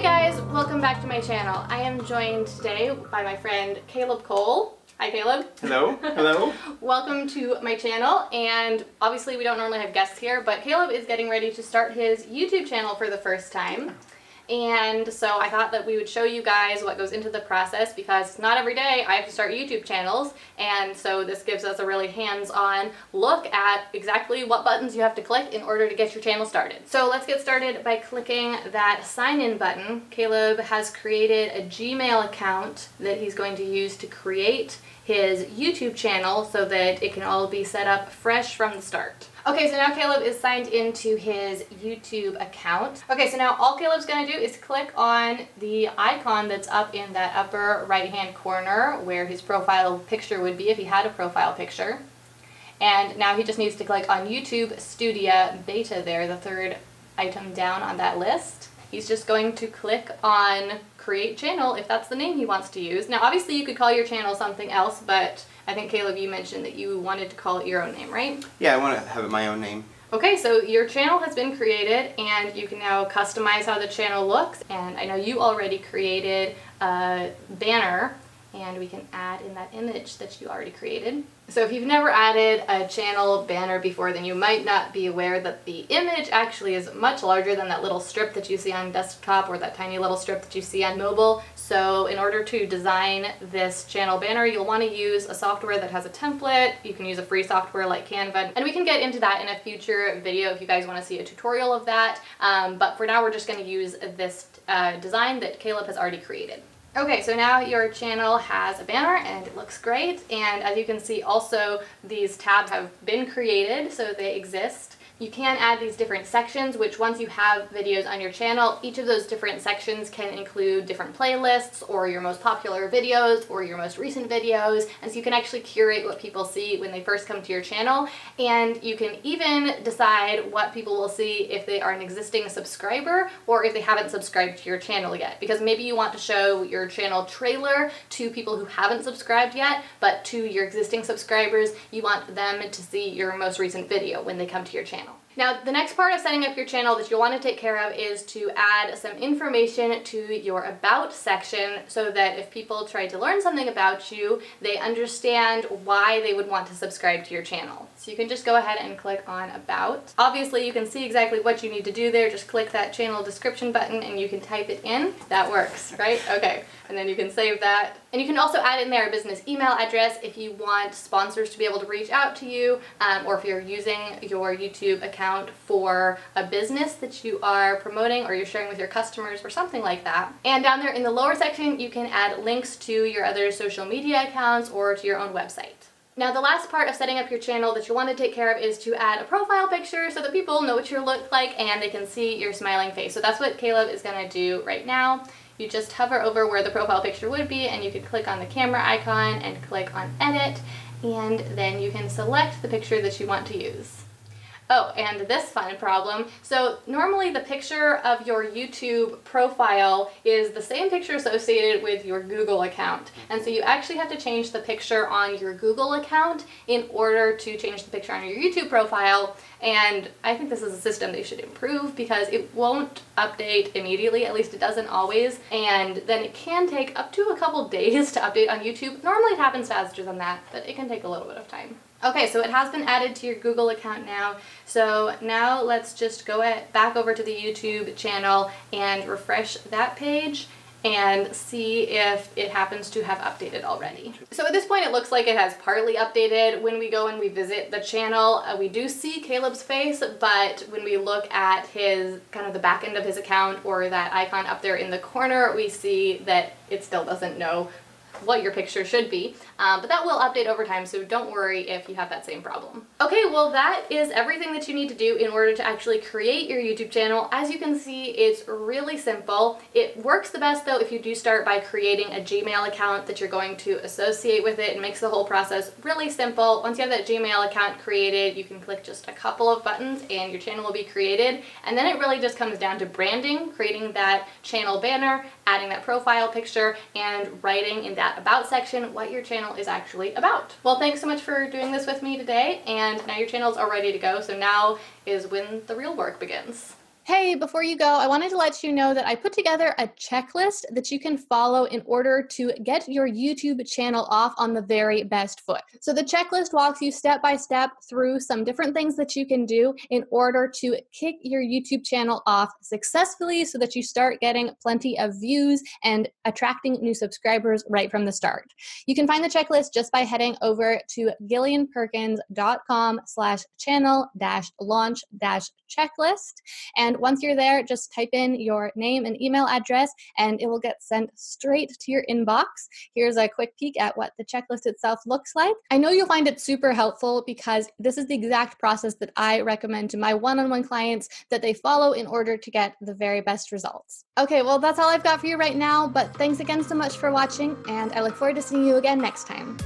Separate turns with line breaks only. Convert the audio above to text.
Hey guys, welcome back to my channel. I am joined today by my friend Caleb Cole. Hi Caleb.
Hello. Hello.
Welcome to my channel, and obviously we don't normally have guests here, but Caleb is getting ready to start his YouTube channel for the first time. And so I thought that we would show you guys what goes into the process, because not every day I have to start YouTube channels, and so this gives us a really hands-on look at exactly what buttons you have to click in order to get your channel started. So let's get started by clicking that sign-in button. Caleb has created a Gmail account that he's going to use to create his YouTube channel so that it can all be set up fresh from the start. Okay, so now Caleb is signed into his YouTube account. Okay, so now all Caleb's gonna do is click on the icon that's up in that upper right-hand corner where his profile picture would be if he had a profile picture. And now he just needs to click on YouTube Studio Beta there, the third item down on that list. He's just going to click on Create Channel if that's the name he wants to use. Now obviously you could call your channel something else, but I think Caleb, you mentioned that you wanted to call it your own name, right?
Yeah, I want to have it my own name.
Okay, so your channel has been created and you can now customize how the channel looks. And I know you already created a banner, and we can add in that image that you already created. So if you've never added a channel banner before, then you might not be aware that the image actually is much larger than that little strip that you see on desktop or that tiny little strip that you see on mobile. So in order to design this channel banner, you'll want to use a software that has a template. You can use a free software like Canva, and we can get into that in a future video if you guys want to see a tutorial of that. But for now, we're just going to use this design that Caleb has already created. Okay, so now your channel has a banner and it looks great, and as you can see also these tabs have been created, so they exist. You can add these different sections, which once you have videos on your channel, each of those different sections can include different playlists or your most popular videos or your most recent videos, and so you can actually curate what people see when they first come to your channel, and you can even decide what people will see if they are an existing subscriber or if they haven't subscribed to your channel yet, because maybe you want to show your channel trailer to people who haven't subscribed yet, but to your existing subscribers you want them to see your most recent video when they come to your channel. Now, the next part of setting up your channel that you'll want to take care of is to add some information to your About section so that if people try to learn something about you, they understand why they would want to subscribe to your channel. So you can just go ahead and click on About. Obviously, you can see exactly what you need to do there. Just click that channel description button and you can type it in. That works, right? Okay. And then you can save that. And you can also add in there a business email address if you want sponsors to be able to reach out to you, or if you're using your YouTube account for a business that you are promoting or you're sharing with your customers or something like that. And down there in the lower section, you can add links to your other social media accounts or to your own website. Now, the last part of setting up your channel that you'll want to take care of is to add a profile picture so that people know what you look like and they can see your smiling face. So that's what Caleb is going to do right now. You just hover over where the profile picture would be, and you can click on the camera icon and click on Edit, and then you can select the picture that you want to use. Oh, and this fun problem. So normally the picture of your YouTube profile is the same picture associated with your Google account. And so you actually have to change the picture on your Google account in order to change the picture on your YouTube profile. And I think this is a system they should improve because it won't update immediately, at least it doesn't always. And then it can take up to a couple days to update on YouTube. Normally it happens faster than that, but it can take a little bit of time. Okay, so it has been added to your Google account now. So now let's just go back over to the YouTube channel and refresh that page and see if it happens to have updated already. So at this point it looks like it has partly updated. When we go and we visit the channel, we do see Caleb's face, but when we look at his kind of the back end of his account or that icon up there in the corner, we see that it still doesn't know what your picture should be, but that will update over time, so don't worry if you have that same problem. Okay, well that is everything that you need to do in order to actually create your YouTube channel. As you can see, it's really simple. It works the best though if you do start by creating a Gmail account that you're going to associate with it. It makes the whole process really simple. Once you have that Gmail account created, you can click just a couple of buttons and your channel will be created, and then it really just comes down to branding, creating that channel banner, adding that profile picture, and writing in that About section what your channel is actually about. Well, thanks so much for doing this with me today, and now your channel is all ready to go, so now is when the real work begins. Hey, before you go, I wanted to let you know that I put together a checklist that you can follow in order to get your YouTube channel off on the very best foot. So the checklist walks you step by step through some different things that you can do in order to kick your YouTube channel off successfully so that you start getting plenty of views and attracting new subscribers right from the start. You can find the checklist just by heading over to gillianperkins.com/channel-launch-checklist. And once you're there, just type in your name and email address and it will get sent straight to your inbox. Here's a quick peek at what the checklist itself looks like. I know you'll find it super helpful because this is the exact process that I recommend to my one-on-one clients that they follow in order to get the very best results. Okay, well, that's all I've got for you right now, but thanks again so much for watching, and I look forward to seeing you again next time.